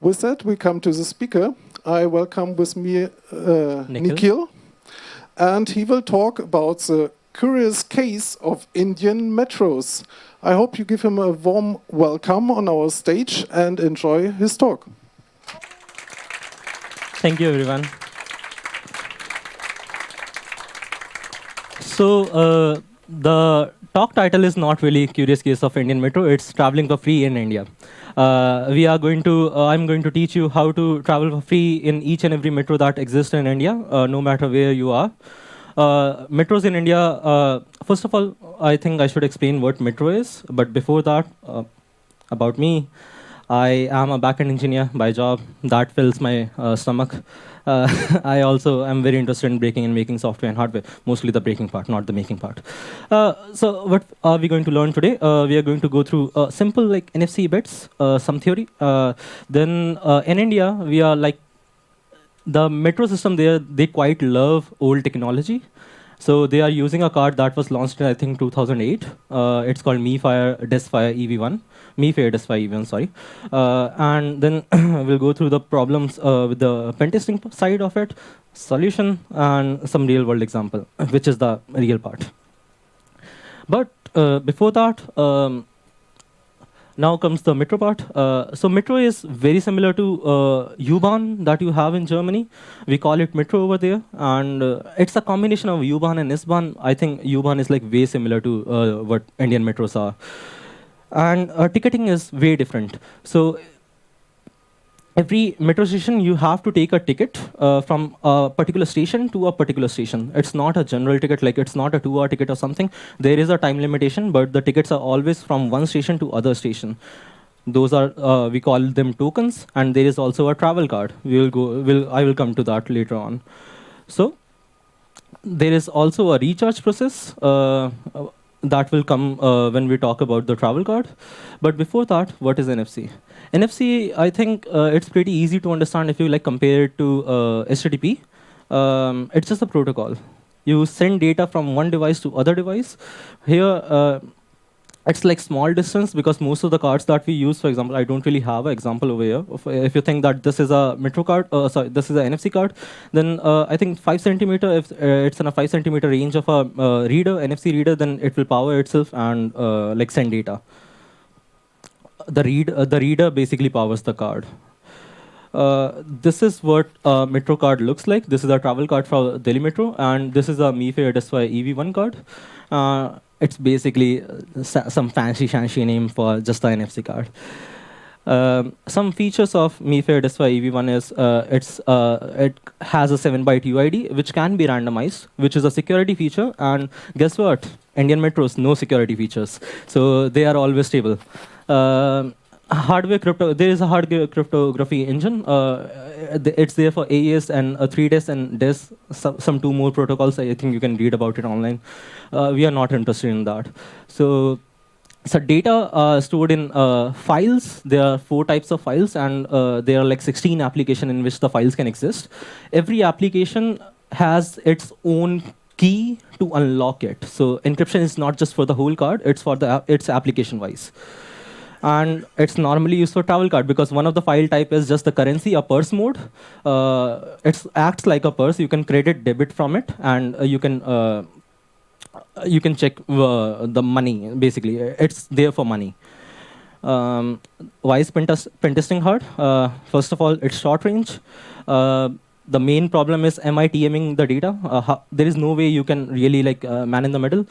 With that, we come to the speaker. I welcome with me Nikhil, and he will talk about the curious case of Indian metros. I hope you give him a warm welcome on our stage and enjoy his talk. Thank you, everyone. So the talk title is not really Curious Case of Indian Metro. It's Traveling for Free in India. I'm going to teach you how to travel for free in each and every metro that exists in India, no matter where you are. Metros in India, first of all, I think I should explain what metro is. But before that, about me, I am a backend engineer by job. That fills my stomach. I also am very interested in breaking and making software and hardware, mostly the breaking part, not the making part. So what are we going to learn today? We are going to go through simple like NFC bits, some theory. Then in India, we are like, the metro system there, they quite love old technology. So they are using a card that was launched in, I think, 2008. It's called MiFare DESFire EV1. MiFare DESFire EV1, sorry. And then we'll go through the problems with the pentesting side of it, solution, and some real-world example, which is the real part. But before that, now comes the metro part. So metro is very similar to U-Bahn that you have in Germany. We call it metro over there. And it's a combination of U-Bahn and S-Bahn. I think U-Bahn is like way similar to what Indian metros are. And ticketing is way different. So every metro station, you have to take a ticket from a particular station to a particular station. It's not a general ticket, like it's not a 2-hour ticket or something. There is a time limitation, but the tickets are always from one station to other station. Those are, we call them tokens, and there is also a travel card. I will come to that later on. So there is also a recharge process that will come when we talk about the travel card. But before that, what is NFC? NFC, I think it's pretty easy to understand if you like compare it to HTTP. It's just a protocol. You send data from one device to other device. Here, it's like small distance because most of the cards that we use, for example, I don't really have an example over here. If you think that this is a metro card, sorry, this is an NFC card, then I think 5 centimeter, if it's in a 5 centimeter range of a reader, NFC reader, then it will power itself and like send data. The reader basically powers the card. This is what a metro card looks like. This is a travel card for Delhi Metro, and this is a MiFare DESFire EV1 card. It's basically some fancy name for just the NFC card. Some features of MiFare DESFire EV1 is it has a 7-byte UID, which can be randomized, which is a security feature. And guess what? Indian metros, no security features. So they are always stable. There is a hardware cryptography engine. It's there for AES and 3DES and DES, some 2 more protocols. I think you can read about it online. We are not interested in that. So data are stored in files. There are 4 types of files, and there are like 16 applications in which the files can exist. Every application has its own key to unlock it. So encryption is not just for the whole card, it's for it's application-wise. And it's normally used for travel card because one of the file type is just the currency, a purse mode. It acts like a purse. You can credit, debit from it, and you can check the money. Basically, it's there for money. Why is pentesting hard? First of all, it's short range. The main problem is TMing the data. There is no way you can really like man in the middle.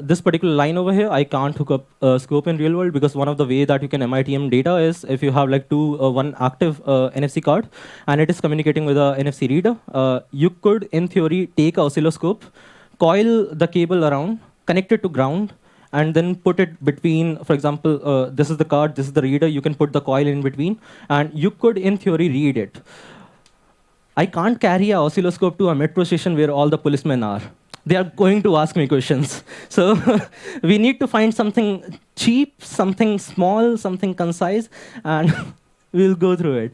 This particular line over here, I can't hook up scope in real world because one of the way that you can MITM data is if you have like one active NFC card and it is communicating with a NFC reader. You could, in theory, take an oscilloscope, coil the cable around, connect it to ground, and then put it between, for example, this is the card, this is the reader, you can put the coil in between, and you could, in theory, read it. I can't carry an oscilloscope to a metro station where all the policemen are. They are going to ask me questions. So we need to find something cheap, something small, something concise, and we'll go through it.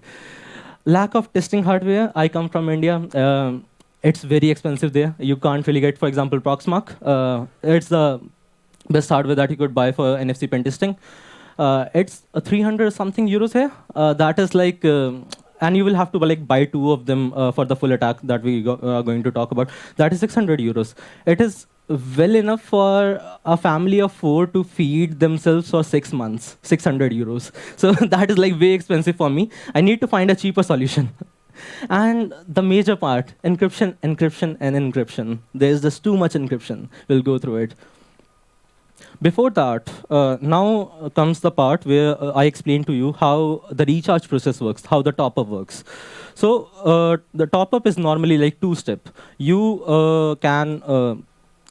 Lack of testing hardware. I come from India. It's very expensive there. You can't really get, for example, Proxmark. It's the best hardware that you could buy for NFC pen testing. It's 300 something euros here. That is like, and you will have to like buy 2 of them for the full attack that we are going to talk about. That is 600 euros. It is well enough for a family of 4 to feed themselves for 6 months. 600 euros. So that is like way expensive for me. I need to find a cheaper solution. And the major part, encryption, encryption, and encryption. There's just too much encryption. We'll go through it. Before that, now comes the part where I explain to you how the recharge process works, how the top-up works. So the top-up is normally like 2-step. You can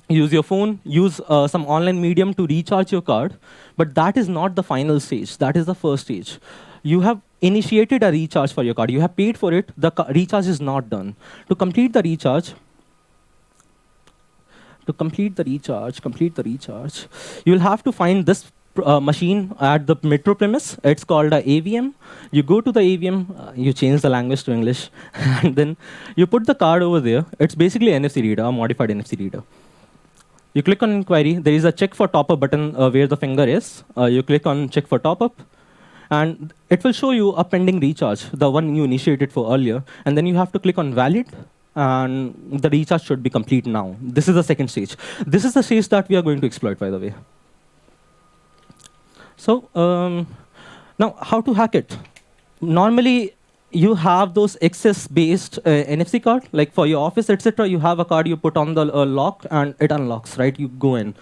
use your phone, use some online medium to recharge your card, but that is not the final stage. That is the first stage. You have initiated a recharge for your card. You have paid for it. The recharge is not done. To complete the recharge, you will have to find this machine at the metro premise. It's called a AVM. You go to the AVM, you change the language to English, and then you put the card over there. It's basically an NFC reader, a modified NFC reader. You click on inquiry. There is a check for top-up button where the finger is. You click on check for top-up, and it will show you a pending recharge, the one you initiated for earlier. And then you have to click on valid, and the recharge should be complete now. This is the second stage. This is the stage that we are going to exploit, by the way. So now, how to hack it? Normally, you have those access-based NFC card, like for your office, etc. You have a card you put on the lock, and it unlocks, right? You go in.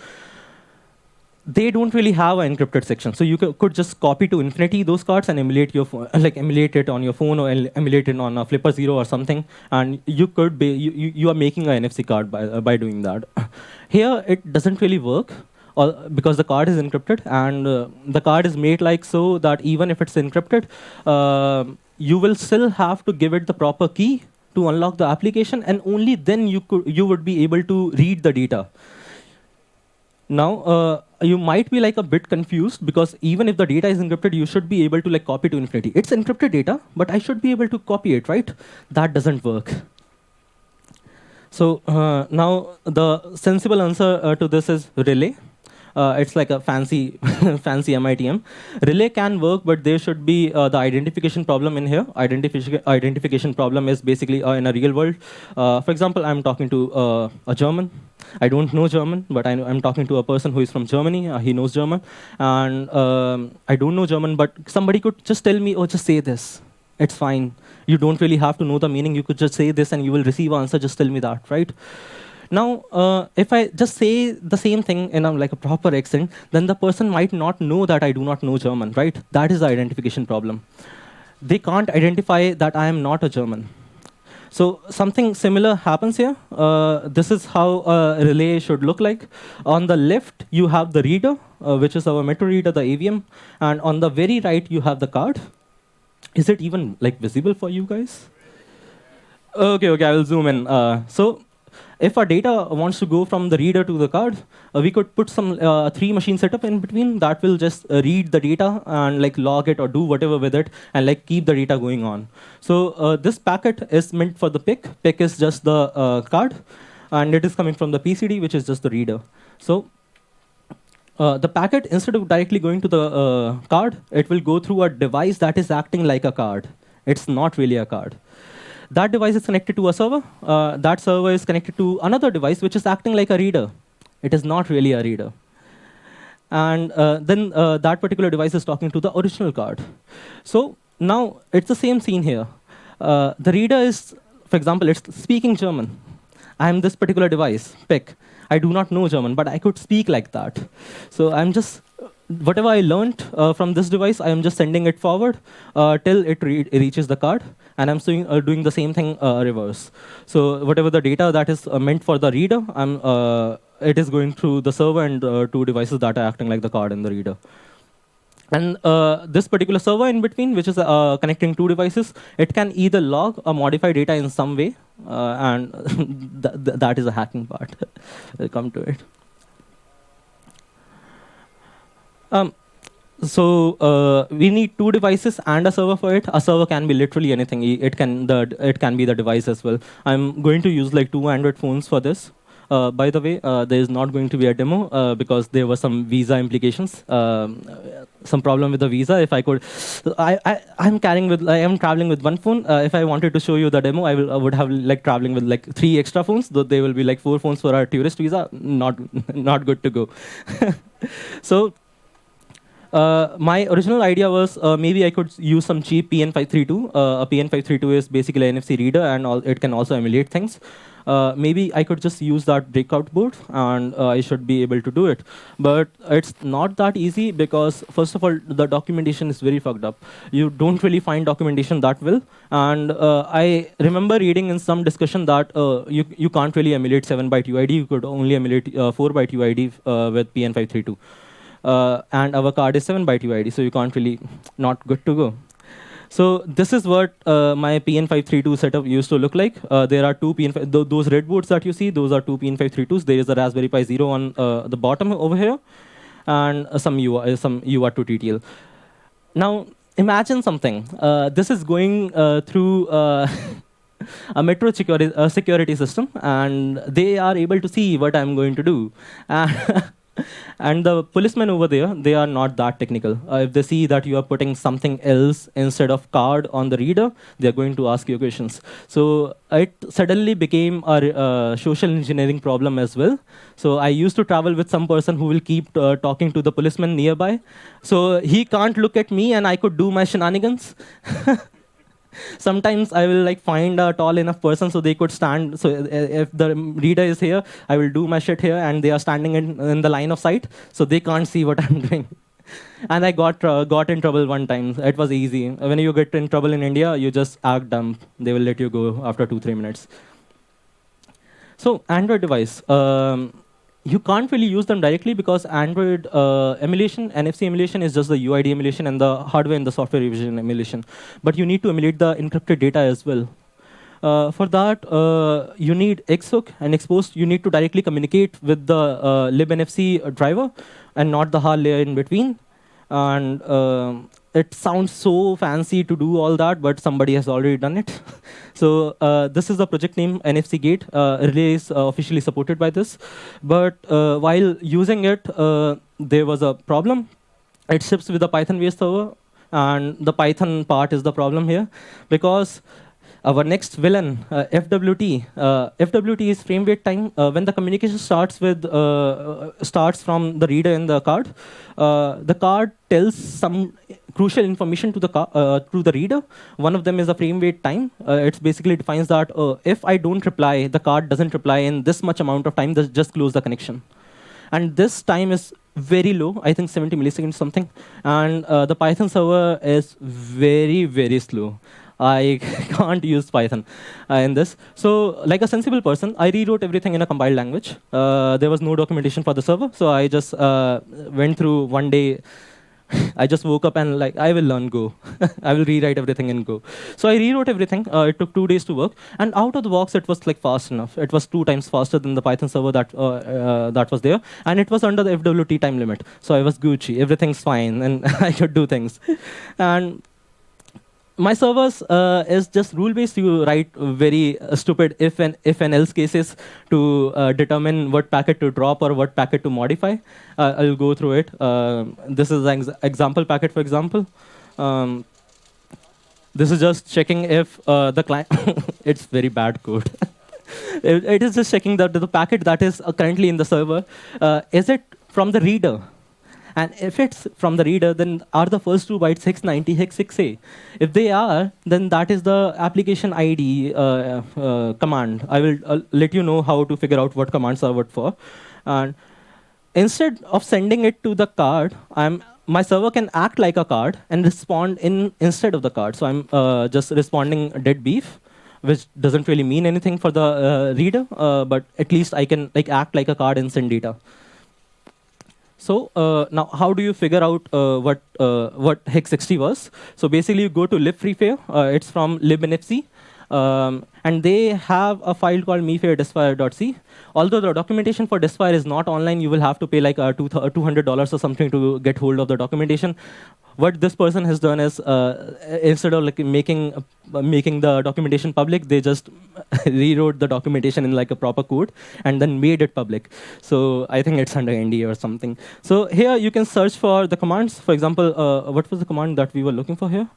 They don't really have an encrypted section, so you could just copy to infinity those cards and emulate your like emulate it on your phone or emulate it on a Flipper Zero or something, and you could be you are making an NFC card by doing that. Here, it doesn't really work. Because the card is encrypted, and the card is made like so that even if it's encrypted, you will still have to give it the proper key to unlock the application, and only then you would be able to read the data. Now, you might be like a bit confused, because even if the data is encrypted, you should be able to like copy to infinity. It's encrypted data, but I should be able to copy it, right? That doesn't work. So now the sensible answer to this is relay. It's like a fancy MITM. Relay can work, but there should be the identification problem in here. Identification problem is basically in a real world. For example, I'm talking to a German. I don't know German, but I'm talking to a person who is from Germany. He knows German. And I don't know German, but somebody could just tell me, oh, just say this. It's fine. You don't really have to know the meaning. You could just say this, and you will receive an answer. Just tell me that, right? Now, if I just say the same thing in like a proper accent, then the person might not know that I do not know German, right? That is the identification problem. They can't identify that I am not a German. So something similar happens here. This is how a relay should look like. On the left, you have the reader, which is our metro reader, the AVM. And on the very right, you have the card. Is it even like visible for you guys? OK, I will zoom in. So if our data wants to go from the reader to the card, we could put some 3-machine setup in between that will just read the data and like log it or do whatever with it and like keep the data going on. So this packet is meant for the PIC. PIC is just the card, and it is coming from the PCD, which is just the reader. So the packet, instead of directly going to the card, it will go through a device that is acting like a card. It's not really a card. That device is connected to a server. That server is connected to another device, which is acting like a reader. It is not really a reader. And then that particular device is talking to the original card. So now it's the same scene here. The reader is, for example, it's speaking German. I am this particular device, PIC. I do not know German, but I could speak like that. So I'm just, whatever I learned from this device, I am just sending it forward till it reaches the card. And I'm doing the same thing reverse. So whatever the data that is meant for the reader, it is going through the server and 2 devices that are acting like the card and the reader. And this particular server in between, which is connecting 2 devices, it can either log or modify data in some way. And that is a hacking part. We'll come to it. So we need 2 devices and a server for it. A server can be literally anything. It can be the device as well. I'm going to use like 2 Android phones for this. By the way, there is not going to be a demo because there were some visa implications, some problem with the visa. If I could, I am traveling with one phone. If I wanted to show you the demo, I would have like traveling with like 3 extra phones. Though they will be like 4 phones for our tourist visa. Not good to go. So. My original idea was maybe I could use some cheap PN532. A PN532 is basically an NFC reader, and it can also emulate things. Maybe I could just use that breakout board, and I should be able to do it. But it's not that easy because, first of all, the documentation is very fucked up. You don't really find documentation that well. And I remember reading in some discussion that you can't really emulate 7-byte UID. You could only emulate 4-byte UID with PN532. And our card is 7-byte UID, so you can't really, not good to go. So this is what my PN532 setup used to look like. There are 2 PN5, those red boards that you see, those are 2 PN532s. There is a Raspberry Pi Zero on the bottom over here, and some UART2 TTL. Now, imagine something. This is going through a metro security system, and they are able to see what I'm going to do. And the policemen over there, they are not that technical. If they see that you are putting something else instead of card on the reader, they are going to ask you questions. So it suddenly became a social engineering problem as well. So I used to travel with some person who will keep talking to the policeman nearby. So he can't look at me, and I could do my shenanigans. Sometimes I will like find a tall enough person so they could stand. So if the reader is here, I will do my shit here, and they are standing in the line of sight, so they can't see what I'm doing. And I got in trouble one time. It was easy. When you get in trouble in India, you just act dumb. They will let you go after 2-3 minutes. So Android device. You can't really use them directly because Android emulation, NFC emulation, is just the UID emulation and the hardware and the software revision emulation. But you need to emulate the encrypted data as well. For that, you need Xhook and Xpost. You need to directly communicate with the libNFC driver and not the hard layer in between. And it sounds so fancy to do all that, but somebody has already done it. So this is the project name, NFC Gate. Relay is officially supported by this. But while using it, there was a problem. It ships with a Python-based server, and the Python part is the problem here, because our next villain, FWT. FWT is frame wait time. When the communication starts from the reader in the card tells some crucial information to the reader. One of them is a frame wait time. It basically defines that if I don't reply, the card doesn't reply in this much amount of time, just close the connection. And this time is very low, I think 70 milliseconds something. And the Python server is very, very slow. I can't use Python in this. So like a sensible person, I rewrote everything in a compiled language. There was no documentation for the server, so I just went through one day. I just woke up and like, I will learn Go. I will rewrite everything in Go. So I rewrote everything. It took 2 days to work. And out of the box, it was like fast enough. It was 2 times faster than the Python server that was there. And it was under the FWT time limit. So I was Gucci. Everything's fine. And I could do things. And my servers is just rule-based. You write very stupid if and else cases to determine what packet to drop or what packet to modify. I'll go through it. This is an example packet, for example. This is just checking if the client, it's very bad code. It is just checking that the packet that is currently in the server, is it from the reader? And if it's from the reader, then are the first 2 bytes hex 90, hex 6A? If they are, then that is the application ID command. I will let you know how to figure out what commands are what for. And instead of sending it to the card, my server can act like a card and respond instead of the card. So I'm just responding dead beef, which doesn't really mean anything for the reader, but at least I can like act like a card and send data. So now, how do you figure out what hex 60 was? So basically, you go to libfreefare. It's from libnfc. And they have a file called MiFare DESFire.c. Although the documentation for DESFire is not online, you will have to pay like $200 or something to get hold of the documentation. what this person has done is, instead of like making the documentation public, they just rewrote the documentation in like a proper code and then made it public. So I think it's under NDA or something. So here you can search for the commands. For example, what was the command that we were looking for here?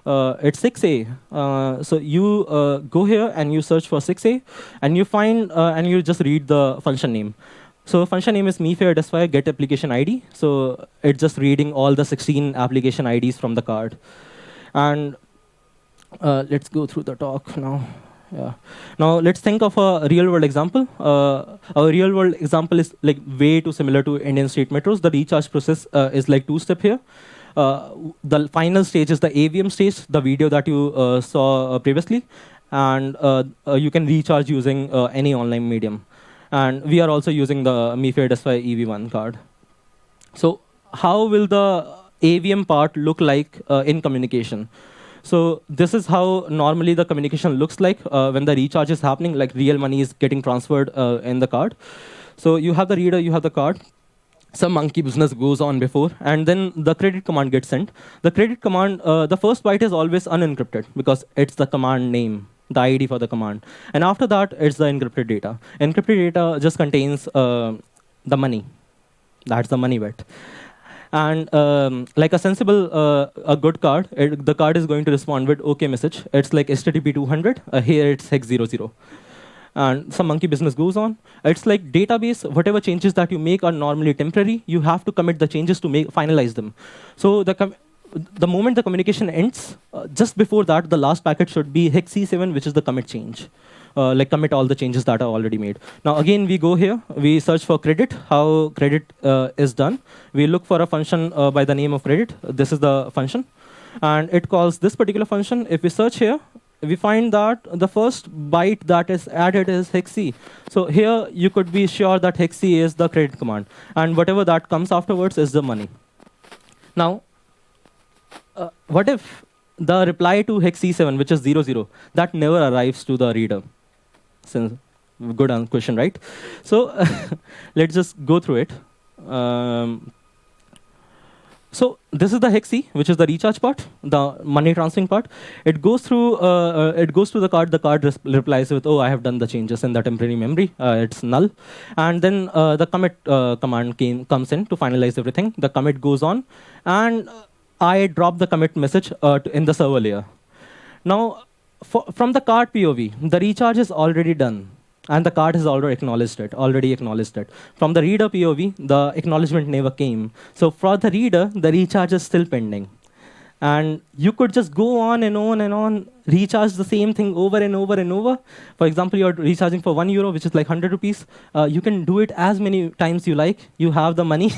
It's 6a. So you go here and you search for 6a, and you find and you just read the function name. So function name is MiFare DESFire get application ID. So it's just reading all the 16 application IDs from the card. And let's go through the talk now. Yeah. Now let's think of a real-world example. Our real-world example is like way too similar to Indian state metros. The recharge process is like two-step here. The final stage is the AVM stage, the video that you saw previously, and you can recharge using any online medium. And we are also using the MiFare DESFire EV1 card. So how will the AVM part look like in communication? So this is how normally the communication looks like when the recharge is happening, like real money is getting transferred in the card. So you have the reader, you have the card. Some monkey business goes on before, and then the credit command gets sent. The credit command, the first byte is always unencrypted because it's the command name, the ID for the command. And after that, it's the encrypted data. Encrypted data just contains the money. That's the money bit. And like a sensible, a good card, the card is going to respond with OK message. It's like HTTP 200. Here it's hex 00. And some monkey business goes on. It's like database, whatever changes that you make are normally temporary. You have to commit the changes to finalize them. So the moment the communication ends, just before that, the last packet should be hex C7, which is the commit change. Like commit all the changes that are already made. Now again, we go here, we search for credit, how credit is done. We look for a function by the name of credit. This is the function. And it calls this particular function. If we search here, we find that the first byte that is added is hex C. So here you could be sure that hex C is the credit command. And whatever that comes afterwards is the money. Now, what if the reply to hex C7, which is 00, that never arrives to the reader? Since good question, right? So let's just go through it. So this is the hex C, which is the recharge part, the money transferring part. It goes through the card. The card replies with, "Oh, I have done the changes in the temporary memory. It's null." And then the commit command comes in to finalize everything. The commit goes on, and I drop the commit message in the server layer. Now, from the card POV, the recharge is already done, and the card has already acknowledged it. From the reader POV, the acknowledgement never came. So for the reader, the recharge is still pending. And you could just go on and on and on, recharge the same thing over and over and over. For example, you're recharging for €1, which is like 100 rupees. You can do it as many times you like. You have the money.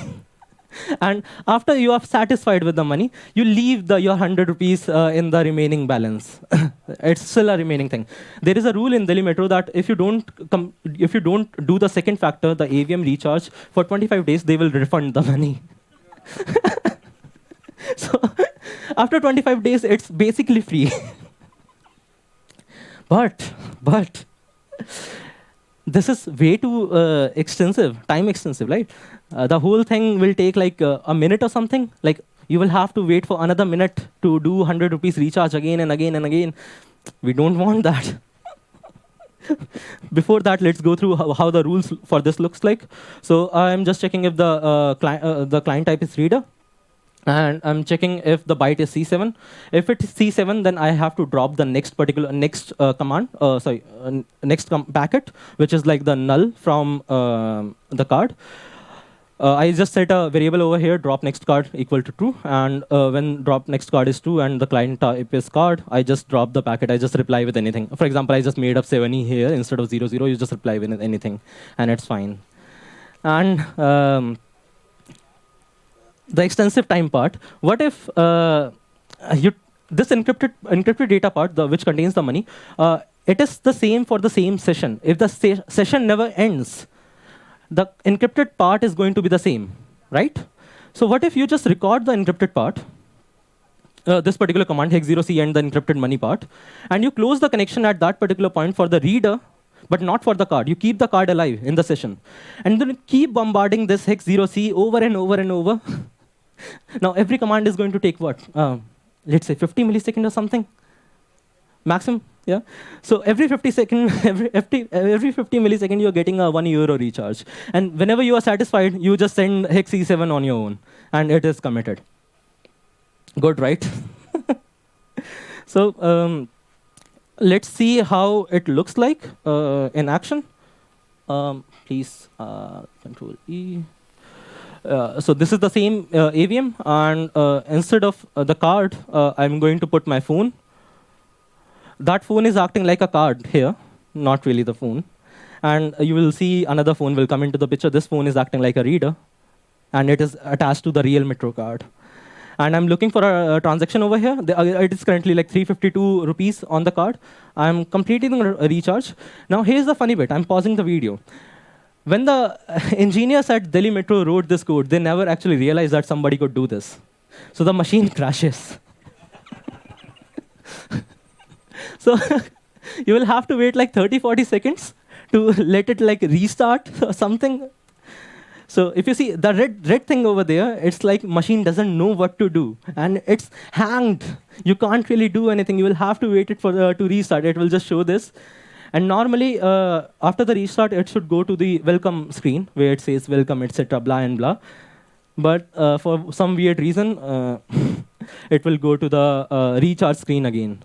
And after you are satisfied with the money, you leave your 100 rupees in the remaining balance. It's still a remaining thing. There is a rule in Delhi Metro that if you don't do the second factor, the AVM recharge, for 25 days, they will refund the money. So after 25 days, it's basically free. But this is way too time extensive, right? The whole thing will take like a minute or something. Like you will have to wait for another minute to do 100 rupees recharge again and again and again. We don't want that. Before that, let's go through how the rules for this looks like. So I'm just checking if the client type is reader. And I'm checking if the byte is C7. If it is C7, then I have to drop the next command, next packet, which is like the null from the card. I just set a variable over here, drop next card equal to true. And when drop next card is true and the client type is card, I just drop the packet. I just reply with anything. For example, I just made up 70 here instead of 00. You just reply with anything, and it's fine. And the extensive time part. What if this encrypted data part, which contains the money, it is the same for the same session. If the session never ends, the encrypted part is going to be the same, right? So what if you just record the encrypted part, this particular command, hex0c and the encrypted money part, and you close the connection at that particular point for the reader, but not for the card. You keep the card alive in the session. And then you keep bombarding this hex0c over and over and over. Now, every command is going to take what? Let's say 50 milliseconds or something, maximum. Yeah. So every 50 second, every 50 millisecond, you're getting a €1 recharge. And whenever you are satisfied, you just send hex E7 on your own, and it is committed. Good, right? So let's see how it looks like in action. Please, Control E. So this is the same AVM, and instead of the card, I'm going to put my phone. That phone is acting like a card here, not really the phone. And you will see another phone will come into the picture. This phone is acting like a reader, and it is attached to the real Metro card. And I'm looking for a transaction over here. It is currently like 352 rupees on the card. I'm completing a recharge. Now here's the funny bit. I'm pausing the video. When the engineers at Delhi Metro wrote this code, they never actually realized that somebody could do this. So the machine crashes. So you will have to wait like 30, 40 seconds to let it like restart or something. So if you see the red thing over there, it's like machine doesn't know what to do, and it's hanged. You can't really do anything. You will have to wait it for to restart. It will just show this. And normally, after the restart, it should go to the welcome screen where it says welcome, etc., blah and blah. But for some weird reason, it will go to the recharge screen again.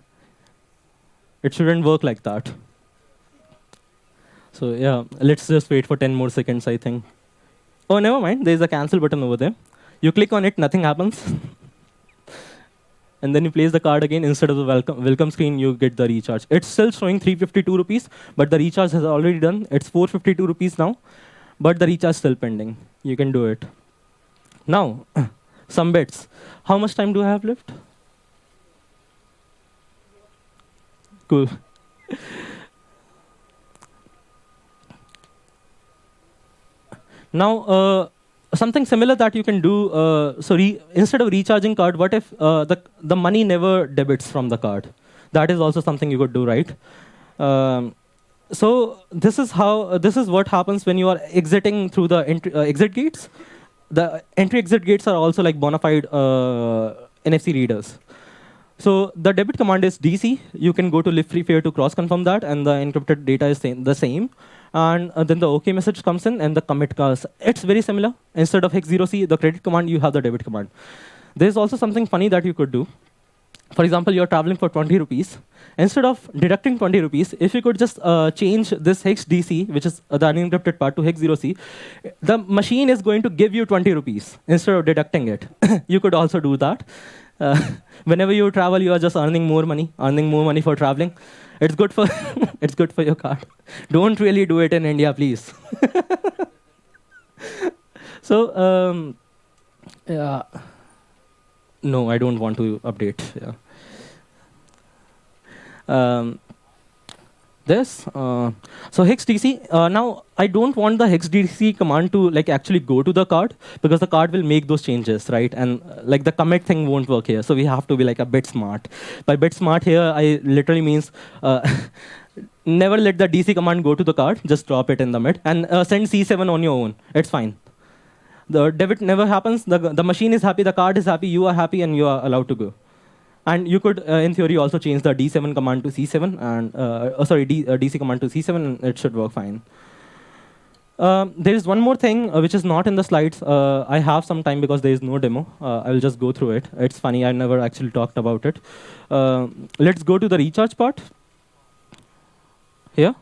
It shouldn't work like that. So yeah, let's just wait for 10 more seconds, I think. Oh, never mind. There's a cancel button over there. You click on it, nothing happens. And then you place the card again. Instead of the welcome screen, you get the recharge. It's still showing 352 rupees, but the recharge has already done. It's 452 rupees now, but the recharge is still pending. You can do it. Now, some bets. How much time do I have left? Cool. Now, something similar that you can do, instead of recharging card, what if the money never debits from the card? That is also something you could do, right? So this is what happens when you are exiting through the exit gates. The entry-exit gates are also like bona fide NFC readers. So the debit command is DC. You can go to live free fare to cross-confirm that, and the encrypted data is the same. And then the OK message comes in, and the commit comes. It's very similar. Instead of hex0c, the credit command, you have the debit command. There's also something funny that you could do. For example, you're traveling for 20 rupees. Instead of deducting 20 rupees, if you could just change this hex DC, which is the unencrypted part, to hex0c, the machine is going to give you 20 rupees instead of deducting it. You could also do that. Whenever you travel, you are just earning more money for traveling. It's good for it's good for your card. Don't really do it in India, please. So yeah. No, I don't want to update. Yeah. This. So hexdc. Now I don't want the hexdc command to like actually go to the card, because the card will make those changes, right? And like the commit thing won't work here. So we have to be like a bit smart. By bit smart here, I literally means never let the DC command go to the card. Just drop it in the mid and send C7 on your own. It's fine. The debit never happens. The machine is happy. The card is happy. You are happy, and you are allowed to go. And you could, in theory, also change the D7 command to C7, and DC command to C7, and it should work fine. There is one more thing which is not in the slides. I have some time because there is no demo. I will just go through it. It's funny. I never actually talked about it. Let's go to the recharge part. Here.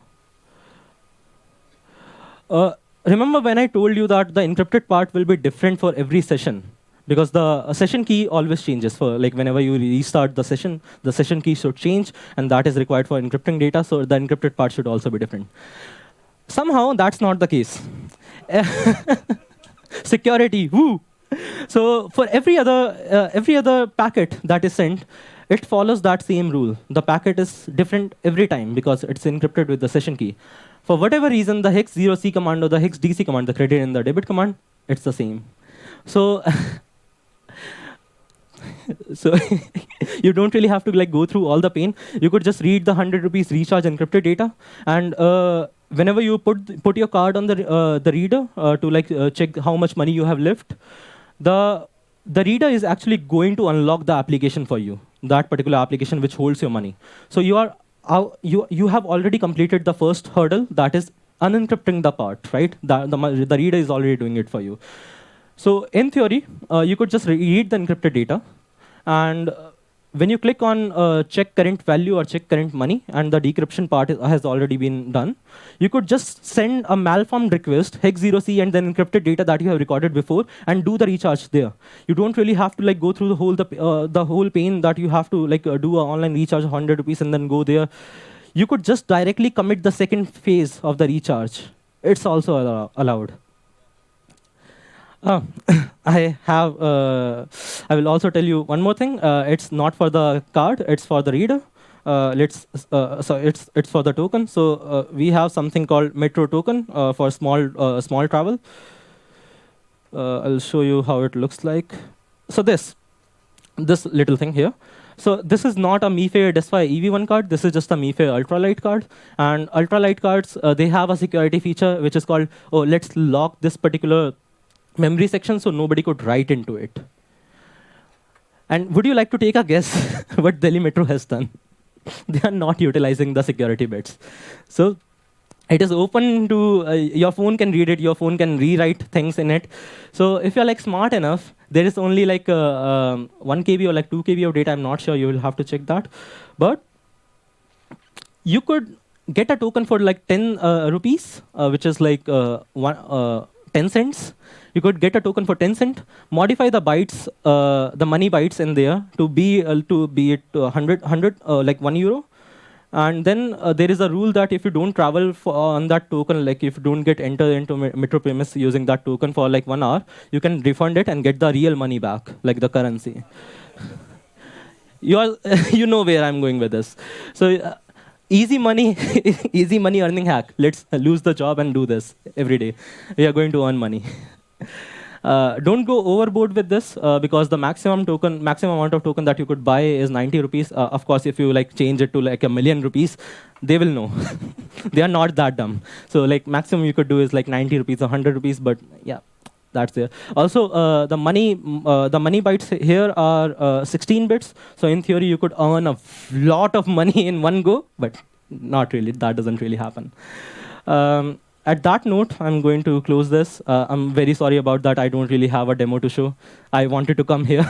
Remember when I told you that the encrypted part will be different for every session? Because the session key always changes. For like whenever you restart the session key should change, and that is required for encrypting data. So the encrypted part should also be different. Somehow that's not the case. Security, woo! So for every other packet that is sent, it follows that same rule. The packet is different every time because it's encrypted with the session key. For whatever reason, the hex0c command or the hexdc command, the credit and the debit command, it's the same. So so you don't really have to like go through all the pain. You could just read the 100 rupees recharge encrypted data, and whenever you put your card on the reader to like check how much money you have left, the the reader is actually going to unlock the application for you, that particular application which holds your money. So you have already completed the first hurdle, that is unencrypting the part, right? The reader is already doing it for you. So in theory, you could just read the encrypted data, and when you click on check current value or check current money, and the decryption part has already been done, you could just send a malformed request, hex0c, and then encrypted data that you have recorded before, and do the recharge there. You don't really have to go through the whole pain that you have to do an online recharge of 100 rupees and then go there. You could just directly commit the second phase of the recharge. It's also allowed. Uh, I will also tell you one more thing. It's not for the card. It's for the reader. So it's for the token. So we have something called Metro token for small travel. I'll show you how it looks like. So this little thing here. So this is not a MiFare DESFire EV1 card. This is just a MiFare ultralight card. And ultralight cards, they have a security feature which is called, oh, let's lock this particular memory section so nobody could write into it. And would you like to take a guess what Delhi Metro has done? They are not utilizing the security bits. So it is open to, your phone can read it, your phone can rewrite things in it. So if you're smart enough, there is only 1 KB or 2 KB of data, I'm not sure, you will have to check that. But you could get a token for 10 rupees, which is 10 cents. You could get a token for 10 cents, modify the bytes, the money bytes in there to be it 100, 1 euro. And then there is a rule that if you don't travel on that token, if you don't get entered into Metro premise using that token for 1 hour, you can refund it and get the real money back, the currency. You know where I'm going with this. So easy money, easy money earning hack. Let's lose the job and do this every day. We are going to earn money. Don't go overboard with this because the maximum amount of token that you could buy is 90 rupees. Of course, if you change it to $1 million, they will know. They are not that dumb. So maximum you could do is 90 rupees or 100 rupees. But yeah, that's there. Also, the money bytes here are 16 bits. So in theory, you could earn a lot of money in one go, but not really. That doesn't really happen. At that note, I'm going to close this. I'm very sorry about that. I don't really have a demo to show. I wanted to come here.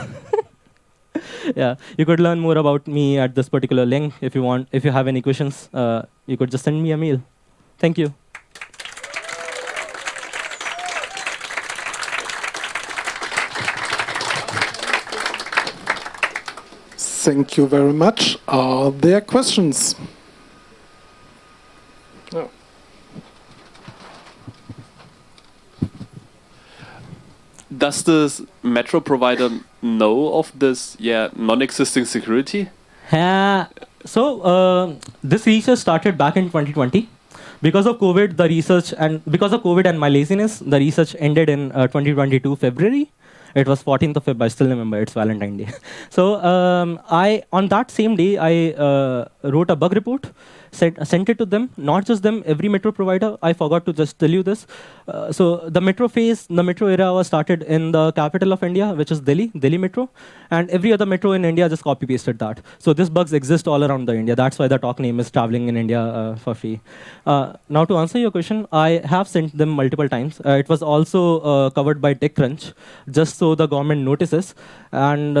Yeah, you could learn more about me at this particular link if you want. If you have any questions, you could just send me a mail. Thank you. Thank you very much. Are there questions? No. Does the metro provider know of this non-existing security? So this research started back in 2020. Because of COVID and my laziness, the research ended in 2022 February. It was 14th of February. I still remember. It's Valentine Day. So on that same day, I wrote a bug report, sent it to them. Not just them, every metro provider. I forgot to just tell you this. So the metro era was started in the capital of India, which is Delhi Metro. And every other metro in India just copy-pasted that. So these bugs exist all around the India. That's why the talk name is Traveling in India for Free. Now to answer your question, I have sent them multiple times. It was also covered by TechCrunch, just so the government notices. And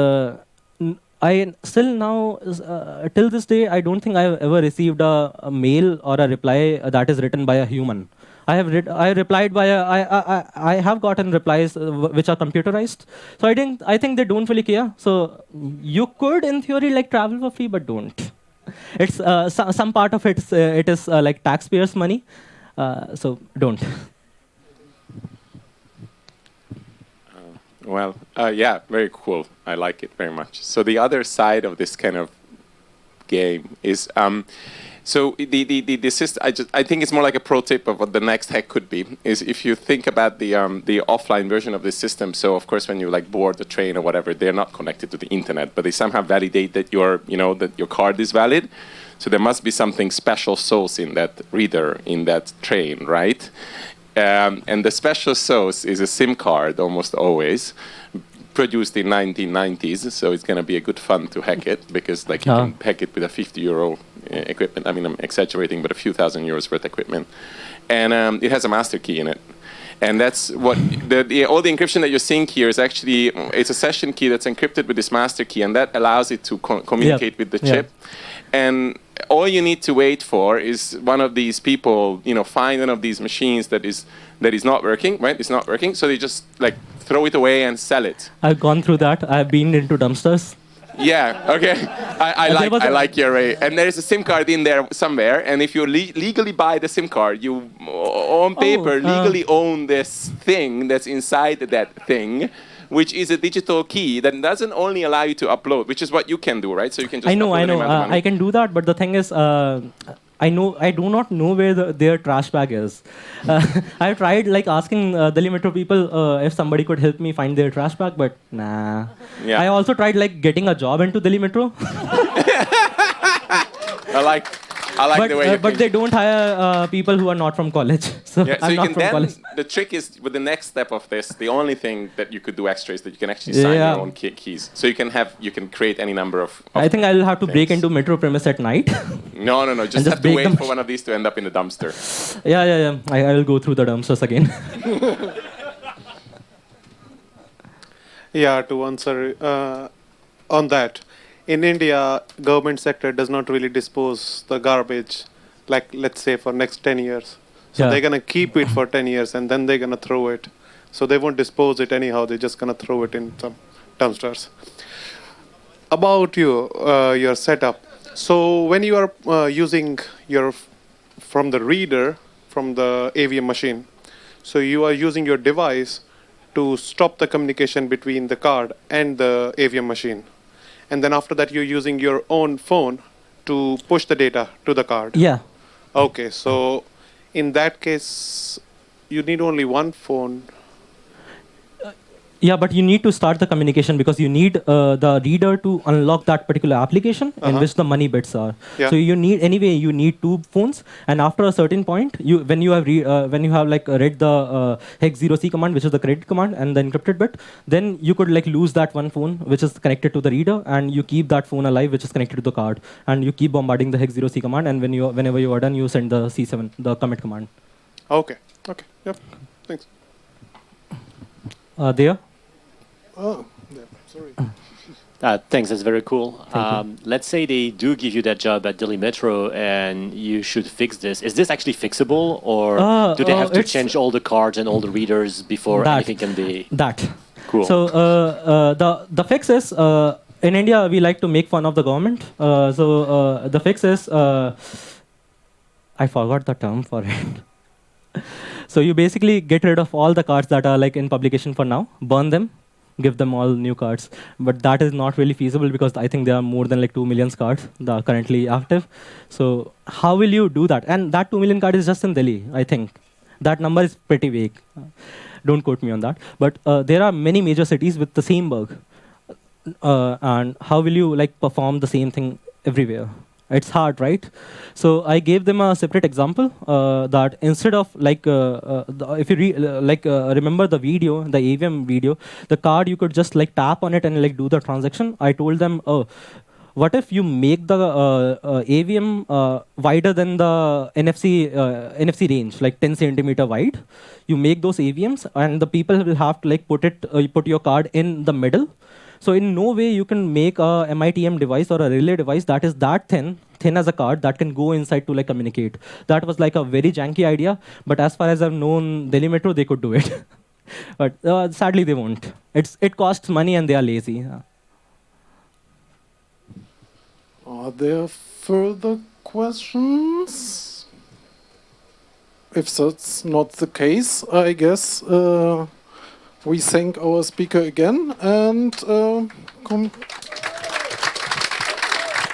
I still now, till this day, I don't think I have ever received a mail or a reply that is written by a human. I have gotten replies which are computerized. So I think they don't really care. So you could, in theory, travel for free, but don't. It's some part of it is taxpayers' money. So don't. Well, yeah, very cool. I like it very much. So the other side of this kind of game is, so the system. I think it's more like a pro tip of what the next hack could be. Is if you think about the offline version of the system. So of course, when you board the train or whatever, they're not connected to the internet, but they somehow validate that that your card is valid. So there must be something special sauce in that reader in that train, right? And the special sauce is a SIM card almost always, produced in 1990s, so it's going to be a good fun to hack it, because like you can hack it with a 50 euro equipment. I mean, I'm exaggerating, but a few thousand euros worth equipment. And it has a master key in it. And that's what, all the encryption that you're seeing here is actually, it's a session key that's encrypted with this master key, and that allows it to communicate with the chip. And all you need to wait for is one of these people, find one of these machines that is not working, right? It's not working, so they just like throw it away and sell it. I've gone through that. I've been into dumpsters. Yeah, okay. I like your way. And there is a SIM card in there somewhere, and if you legally buy the SIM card, you, on paper, legally own this thing that's inside that thing, which is a digital key that doesn't only allow you to upload, which is what you can do, right? So you can just I know. I can do that, but the thing is, I do not know where their trash bag is. I've tried like asking Delhi Metro people if somebody could help me find their trash bag, but nah. Yeah. I also tried like getting a job into Delhi Metro. I like the way you but they don't hire people who are not from college. So I'm not from college. The trick is, with the next step of this, the only thing that you could do extra is that you can actually sign your own keys. So you can create any number of I think I'll have to break into Metro premise at night. No. Just have to wait for one of these to end up in the dumpster. Yeah. I will go through the dumpsters again. Yeah, to answer on that. In India, government sector does not really dispose the garbage, like let's say for next 10 years. So they're going to keep it for 10 years and then they're going to throw it. So they won't dispose it anyhow. They're just going to throw it in some dumpsters. About your setup. So when you are using from the reader, from the AVM machine, so you are using your device to stop the communication between the card and the AVM machine. And then after that, you're using your own phone to push the data to the card. Yeah. Okay, so in that case, you need only one phone. Yeah, but you need to start the communication because you need the reader to unlock that particular application in which the money bits are. Yeah. So you need two phones, and after a certain point, when you have read the hex0c command, which is the credit command, and the encrypted bit, then you could like lose that one phone which is connected to the reader, and you keep that phone alive which is connected to the card, and you keep bombarding the hex0c command, and whenever you are done, you send the C7, the commit command. Okay. Yep. Thanks. There. Oh, yeah, sorry. Thanks, that's very cool. Let's say they do give you that job at Delhi Metro and you should fix this. Is this actually fixable, or do they have to change all the cards and all the readers before anything can be... Cool. So the fix is, in India, we like to make fun of the government. So the fix is, I forgot the term for it. So you basically get rid of all the cards that are like in publication for now, burn them, give them all new cards. But that is not really feasible because I think there are more than like 2 million cards that are currently active. So how will you do that? And that 2 million card is just in Delhi, I think. That number is pretty vague. Don't quote me on that. But there are many major cities with the same bug. And how will you like perform the same thing everywhere? It's hard, right? So I gave them a separate example that instead of like, if you remember the video, the AVM video, the card you could just like tap on it and like do the transaction. I told them, oh, what if you make the AVM wider than the NFC range, like 10 centimeter wide? You make those AVMs, and the people will have to like put your card in the middle. So in no way you can make a MITM device or a relay device that is that thin as a card that can go inside to like communicate. That was like a very janky idea, but as far as I've known Delhi Metro, they could do it. But sadly they won't. It costs money and they are lazy. Are there further questions? If that's not the case, I guess we thank our speaker again and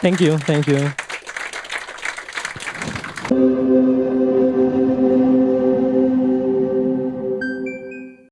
Thank you.